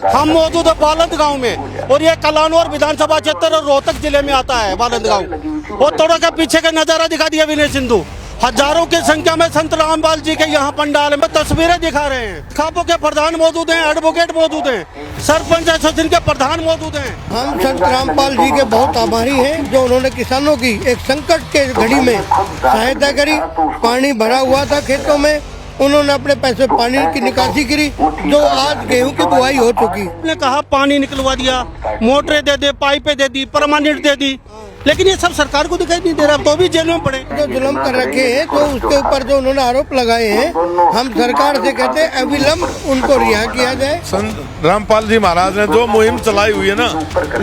हम मौजूद है बालंद गांव में और ये कलानौर विधानसभा क्षेत्र और रोहतक जिले में आता है बालंद गांव। और थोड़ा का पीछे का नजारा दिखा दिया विनय सिंधु। हजारों की संख्या में संत रामपाल जी के यहाँ पंडाल में तस्वीरें दिखा रहे हैं। खापों के प्रधान मौजूद हैं, एडवोकेट मौजूद हैं, सरपंच एसोसिएशन के प्रधान मौजूद हैं। हम संत रामपाल जी के बहुत आभारी हैं जो उन्होंने किसानों की एक संकट के घड़ी में सहायता करी। पानी भरा हुआ था खेतों में, उन्होंने अपने पैसे पानी की निकासी करी, जो आज गेहूं की बुआई हो चुकी। ने कहा पानी निकलवा दिया, मोटरें दे दे, पाइपें दे दी, परमानेंट दे दी, लेकिन ये सब सरकार को दिखाई नहीं दे रहा। तो भी जेल में पड़े जो जुल्म कर रखे हैं, तो उसके ऊपर जो उन्होंने आरोप लगाए हैं, हम सरकार से कहते हैं अविलंब उनको रिहा किया जाए। संत रामपाल जी महाराज ने जो मुहिम चलाई हुई है ना,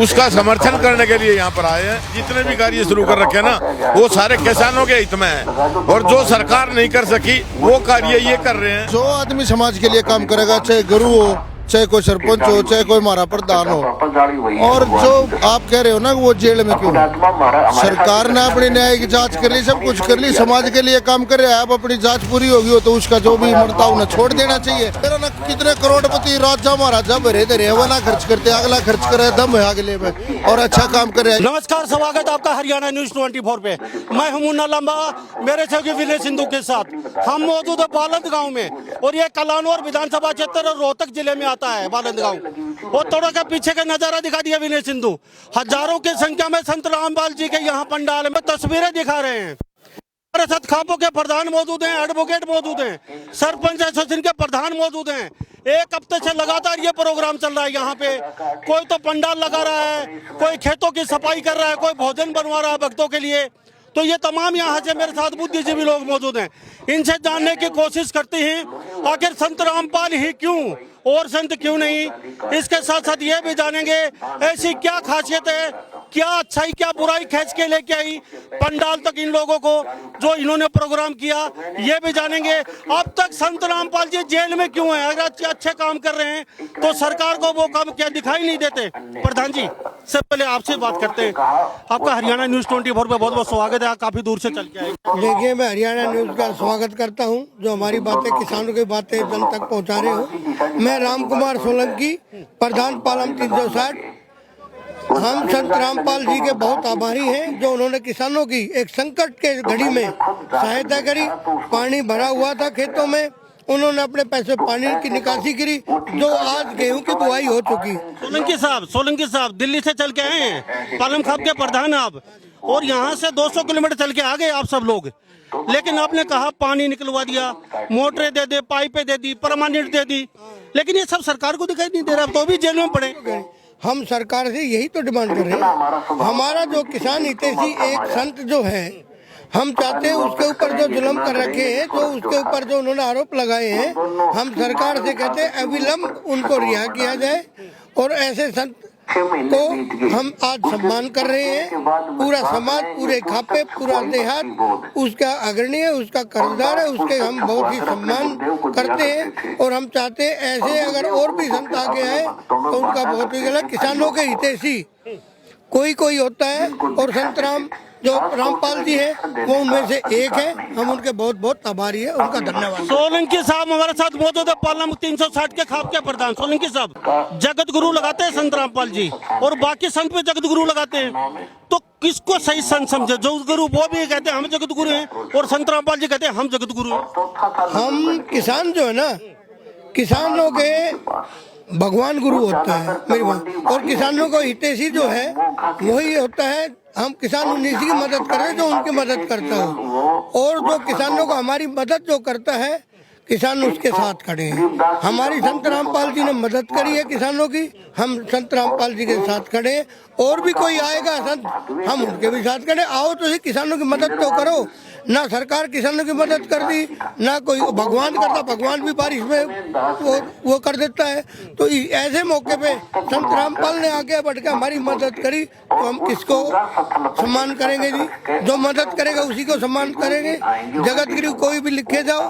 उसका समर्थन करने के लिए यहाँ पर आए हैं। जितने भी कार्य शुरू कर रखे हैं ना, वो सारे किसानों के हित में है, और जो सरकार नहीं कर सकी वो कार्य ये कर रहे हैं। जो आदमी समाज के लिए काम करेगा, चाहे गुरु हो, चाहे कोई सरपंच हो, चाहे कोई हमारा प्रधान हो, और जो आप कह रहे हो ना वो जेल में क्यों, सरकार ने अपनी न्याय की जांच कर ली, सब कुछ कर ली, समाज के लिए काम कर रहे हैं। अब अपनी जांच पूरी होगी हो तो उसका जो भी मरता उन्हें छोड़ देना चाहिए। तेरा ना कितने करोड़पति राजा महाराजा भरे धरे वो ना खर्च करते, अगला खर्च करे दम है अगले में, और अच्छा काम करे। नमस्कार, स्वागत आपका हरियाणा न्यूज 24 पे। मैं हूं मुन्ना लंबा, मेरे सहयोगी विनय सिंधु के साथ। हम मौजूद है बालंद गांव में और ये कलानौर विधानसभा क्षेत्र और रोहतक जिले में आता है बालंद गांव। और थोड़ा का पीछे का नजारा दिखा दिया विनय सिंधु। हजारों की संख्या में संत रामपाल जी के यहाँ पंडाल में तस्वीरें दिखा रहे हैं। हमारे साथ खापों के प्रधान मौजूद हैं, एडवोकेट मौजूद हैं, सरपंच एसोसिएशन के प्रधान मौजूद हैं। एक हफ्ते से लगातार ये प्रोग्राम चल रहा है यहाँ पे। कोई तो पंडाल लगा रहा है, कोई खेतों की सफाई कर रहा है, कोई भोजन बनवा रहा है भक्तों के लिए। तो ये तमाम यहाँ से मेरे साथ बुद्धिजीवी लोग मौजूद हैं। इनसे जानने की कोशिश करते हैं आखिर संत रामपाल ही क्यों और संत क्यों नहीं। इसके साथ साथ ये भी जानेंगे ऐसी क्या खासियत है, क्या अच्छाई क्या बुराई खींच के लेके आई पंडाल तक इन लोगों को जो इन्होंने प्रोग्राम किया, ये भी जानेंगे। अब तक संत रामपाल जी जेल में क्यों हैं? अगर अच्छे काम कर रहे हैं तो सरकार को वो काम क्या दिखाई नहीं देते? प्रधान जी, सबसे पहले आपसे बात करते हैं। आपका हरियाणा न्यूज 24 पे बहुत बहुत स्वागत है। आप काफी दूर से चल के आए। देखिए, मैं हरियाणा न्यूज का स्वागत करता हूं, जो हमारी बातें किसानों की बातें जन तक पहुंचा रहे हो। मैं राम कुमार सोलंकी, प्रधान पालम 360। हम संत रामपाल जी के बहुत आभारी हैं जो उन्होंने किसानों की एक संकट के घड़ी में सहायता करी। पानी भरा हुआ था खेतों में, उन्होंने अपने पैसे पानी की निकासी करी, जो आज गेहूं की बुआई हो चुकी। सोलंकी साहब दिल्ली से चल के आए हैं, पालम खाप के प्रधान आप, और यहाँ से 200 किलोमीटर चल के आ गए आप सब लोग। लेकिन आपने कहा पानी निकलवा दिया, मोटरें दे दे, पाइपें दे दी, परमानेंट दे दी, लेकिन ये सब सरकार को दिखाई नहीं दे रहा। तो भी जेल में पड़े। हम सरकार से यही तो डिमांड कर रहे हैं। हमारा जो किसान हितैषी एक संत जो है, हम चाहते हैं उसके ऊपर जो जुल्म कर रखे हैं, जो उसके ऊपर जो उन्होंने आरोप लगाए हैं, हम सरकार से कहते हैं अविलंब उनको रिहा किया जाए। और ऐसे संत को हम आज सम्मान कर रहे हैं। पूरा समाज, पूरे खापे, पूरा देहात उसका अग्रणी है, उसका कर्जदार है, उसके हम बहुत ही सम्मान करते हैं। और हम चाहते हैं ऐसे अगर और भी संत आगे आए तो उनका बहुत ही गलत। किसानों के हितैषी कोई होता है, और संत राम जो रामपाल जी है वो उनमें से एक है। हम उनके बहुत बहुत आभारी है, उनका धन्यवाद। सोलंकी साहब हमारे साथ मौजूद है, पालम 360 के खाप के प्रधान। सोलंकी साहब, जगत गुरु लगाते हैं संत रामपाल जी, और बाकी संत भी जगत गुरु लगाते हैं, तो किसको सही संत समझे? जो गुरु वो भी कहते हैं हम जगत गुरु हैं, और संत रामपाल जी कहते हैं हम जगत गुरु हैं। हम किसान जो है ना, किसानों के भगवान गुरु होता है मेरी बात, और किसानों को हितैषी जो है वही होता है। हम किसान उन्हीं की मदद कर रहे हैं जो उनकी मदद करता हो, और जो किसानों को हमारी मदद जो करता है, किसान उसके साथ खड़े हैं। हमारी संत रामपाल जी ने मदद करी है किसानों की, हम संत रामपाल जी के साथ खड़े हैं। और भी कोई आएगा संत, हम उनके भी साथ खड़े। आओ तो किसानों की मदद तो करो। ना सरकार किसानों की मदद कर दी, ना कोई भगवान करता, भगवान भी बारिश में वो कर देता है। तो ऐसे मौके पे संत रामपाल ने आगे बढ़ के हमारी मदद करी, तो हम किसको सम्मान करेंगे जी? जो मदद करेगा उसी को सम्मान करेंगे। जगत गुरु कोई भी लिखे जाओ,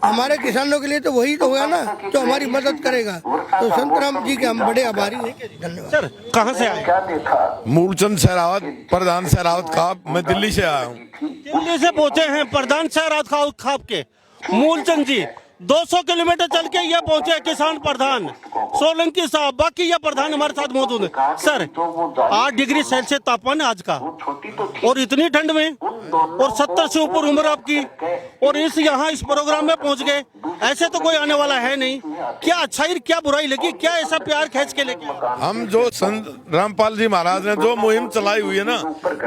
हमारे किसानों के लिए तो वही तो होगा ना जो हमारी मदद करेगा। तो संत राम जी के हम बड़े आभारी हैं। धन्यवाद। सर, कहाँ से आए? मूलचंद सहरावत, प्रधान सहरावत खाप। मैं दिल्ली से आया हूँ। दिल्ली से पहुंचे हैं प्रधान सहरावत खाप के मूलचंद जी। 200 किलोमीटर चल के ये पहुंचे किसान प्रधान सोलंकी साहब, बाकी ये प्रधान हमारे साथ मौजूद है। सर 8 डिग्री सेल्सियस तापमान है आज का, और इतनी ठंड में, और 70 से ऊपर उम्र आपकी, और यहाँ इस प्रोग्राम में पहुंच गए। ऐसे तो कोई आने वाला है नहीं। क्या अच्छाई क्या बुराई लगी, क्या ऐसा प्यार खींच के लेके आए? हम जो संत रामपाल जी महाराज ने जो मुहिम चलाई हुई है ना,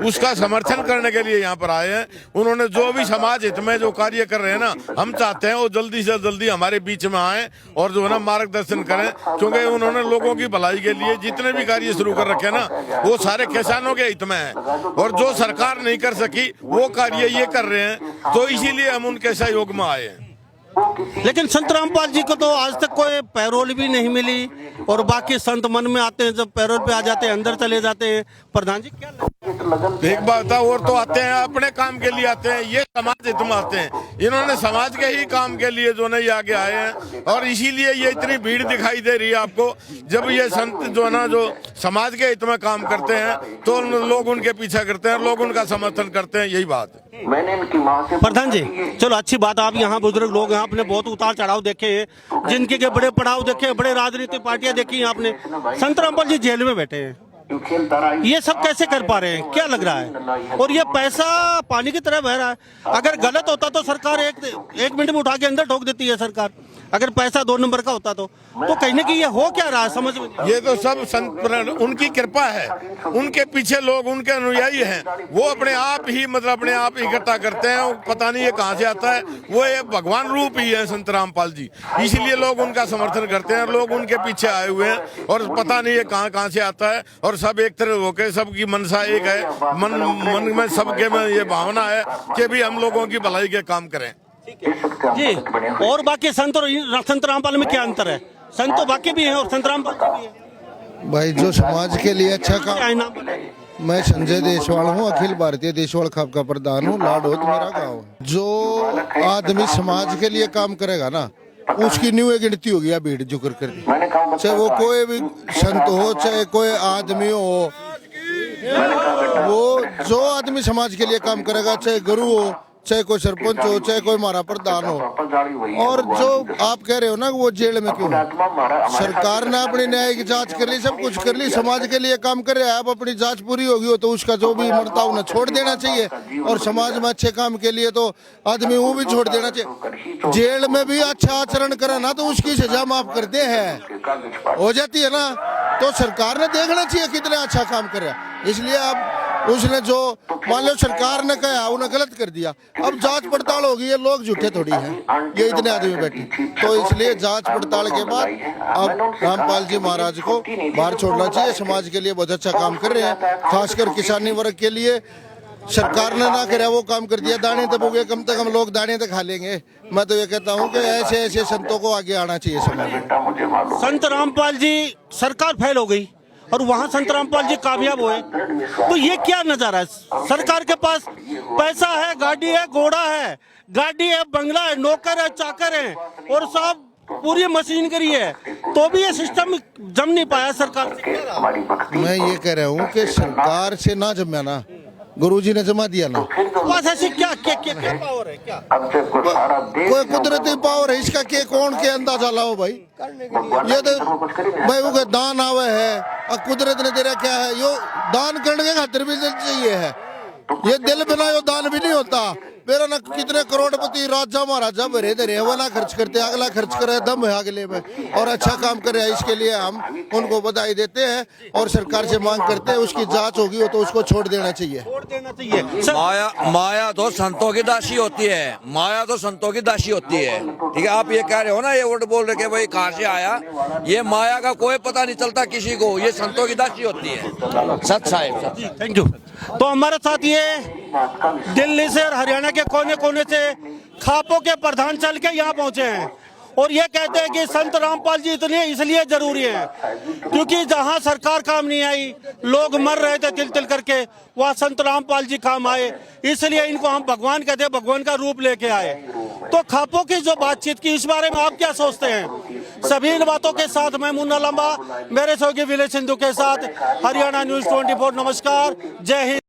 उसका समर्थन करने के लिए यहाँ पर आए हैं। उन्होंने जो भी समाज हित में जो कार्य कर रहे हैं ना, हम चाहते हैं वो जल्दी से जल्दी हमारे बीच में आए और जो है ना मार्गदर्शन करें, क्योंकि उन्होंने लोगों की भलाई के लिए जितने भी कार्य शुरू कर रखे हैं ना, वो सारे किसानों के हित में है। और जो सरकार नहीं कर सकी वो कार्य ये कर रहे हैं, तो इसीलिए हम उनके सहयोग में आए हैं। लेकिन संत रामपाल जी को तो आज तक कोई पैरोल भी नहीं मिली, और बाकी संत मन में आते हैं, जब पैरोल पे आ जाते हैं अंदर चले जाते हैं। प्रधान जी क्या एक बात है, और तो आते हैं अपने काम के लिए आते हैं, ये समाज हित में आते हैं। इन्होंने समाज के ही काम के लिए जो है आगे आए हैं, और इसीलिए ये इतनी भीड़ दिखाई दे रही है आपको। जब ये संत जो है ना जो समाज के हित में काम करते हैं तो लोग उनके पीछा करते हैं, लोग उनका समर्थन करते हैं, यही बात है। प्रधान जी चलो अच्छी बात, आप यहाँ बुजुर्ग लोग हैं, आपने बहुत उतार चढ़ाव देखे हैं, जिनके के बड़े पड़ाव देखे, बड़े राजनीतिक पार्टियां देखी हैं आपने। संत रामपाल जी जेल में बैठे हैं, ये सब कैसे कर पा रहे हैं, क्या लग रहा है? और ये पैसा पानी की तरह बह रहा है। अगर गलत होता तो सरकार एक मिनट में उठा के अंदर ठोक देती है सरकार, अगर पैसा 2 नंबर का होता तो कहीं ना कहीं ये हो क्या रहा है समझ में? ये तो सब संत उनकी कृपा है, उनके पीछे लोग उनके अनुयायी हैं, वो अपने आप ही मतलब अपने आप इकट्ठा करते हैं। पता नहीं ये कहाँ से आता है, वो ये भगवान रूप ही है संत रामपाल जी, इसलिए लोग उनका समर्थन करते हैं, लोग उनके पीछे आए हुए हैं। और पता नहीं ये कहाँ से आता है, और सब एक तरह होके सबकी मनसा एक है, मन में सबके में ये भावना है कि भी हम लोगों की भलाई के काम करें जी। और बाकी संत और संत रामपाल में क्या अंतर है? संत तो बाकी भी हैं और संत रामपाल भी है। भाई जो समाज के लिए अच्छा क्या काम, नाम बताइए? मैं संजय देशवाल हूँ, अखिल भारतीय देशवाल खाप का प्रधान हूँ, लाडोत मेरा गाँव है। जो आदमी समाज के लिए काम करेगा ना, उसकी न्यू गिनती होगी या भीड़ जुकर कर, चाहे वो कोई भी संत हो, चाहे कोई आदमी हो। वो जो आदमी समाज के लिए काम करेगा, चाहे गुरु हो, चाहे कोई सरपंच हो, चाहे कोई हमारा प्रधान हो। और जो आप कह रहे हो ना वो जेल में क्यों, सरकार ने अपनी न्याय की जांच कर ली, सब कुछ कर ली, समाज के लिए काम कर रहे हैं। अब अपनी जांच पूरी होगी हो तो उसका जो भी मरता उन्हें छोड़ देना चाहिए, और समाज में अच्छे काम के लिए तो आदमी वो भी छोड़ देना चाहिए। जेल में भी अच्छा आचरण करे ना तो उसकी सजा माफ करते हैं, हो जाती है ना, तो सरकार ने देखना चाहिए कितने अच्छा काम कर रहा है। इसलिए अब उसने जो मान लो सरकार ने कहा उन्हें गलत कर दिया, अब जांच पड़ताल होगी, ये लोग झूठे थोड़ी हैं, ये इतने आदमी बैठे, तो इसलिए जांच पड़ताल के बाद अब रामपाल जी महाराज को बाहर छोड़ना चाहिए। समाज के लिए बहुत अच्छा काम कर रहे हैं, खासकर किसानी वर्ग के लिए सरकार ने ना करे वो काम कर दिया। दाने दबोगे कम से कम लोग दाने तो खा लेंगे। मैं तो ये कहता हूँ कि ऐसे ऐसे संतों को आगे आना चाहिए समाज में। संत रामपाल जी सरकार फेल हो गई और वहाँ संत रामपाल जी कामयाब हुए, तो ये क्या नजारा है? सरकार के पास पैसा है, गाड़ी है, घोड़ा है, गाड़ी है, बंगला है, नौकर है, चाकर है, और सब पूरी मशीनरी है, तो भी ये सिस्टम जम नहीं पाया सरकार से। मैं ये कह रहा हूँ कि सरकार से ना जमा ना, गुरुजी ने जमा दिया ना, बस ऐसे क्या पावर है? क्या कोई कुदरती पावर है इसका के कौन के अंदाजा लाओ भाई। ये तो भाई वो दान आवे है, और कुदरत ने तेरा क्या है, यो दान करने के खातिर भी चाहिए है, ये दिल बिना यो दान भी नहीं होता। मेरा ना कितने करोड़पति राजा महाराजा भरे धरे वो ना खर्च करते, अगला खर्च करे दम है अगले में, और अच्छा काम करे, इसके लिए हम उनको बधाई देते हैं और सरकार से मांग करते हैं उसकी जांच होगी हो तो उसको छोड़ देना चाहिए। माया तो संतों की दासी होती है, माया तो संतों की दासी होती है। ठीक है, आप ये कह रहे हो ना, ये वर्ड बोल रहे कि भाई कहाँ से आया, ये माया का कोई पता नहीं चलता किसी को, ये संतों की दासी होती है। सच साहिब, थैंक यू। तो हमारे साथ ये दिल्ली से और हरियाणा के कोने कोने से खापों के प्रधान चल के यहाँ पहुंचे हैं, और ये कहते हैं कि संत रामपाल जी इसलिए जरूरी है क्योंकि जहाँ सरकार काम नहीं आई, लोग मर रहे थे तिल तिल करके, वहाँ संत रामपाल जी काम आए, इसलिए इनको हम भगवान कहते हैं, भगवान का रूप लेके आए। तो खापों की जो बातचीत की, इस बारे में आप क्या सोचते हैं? सभी इन बातों के साथ मैं मुन्ना लंबा, मेरे सहयोगी विनय सिंधु के साथ, हरियाणा न्यूज 24। नमस्कार, जय हिंद।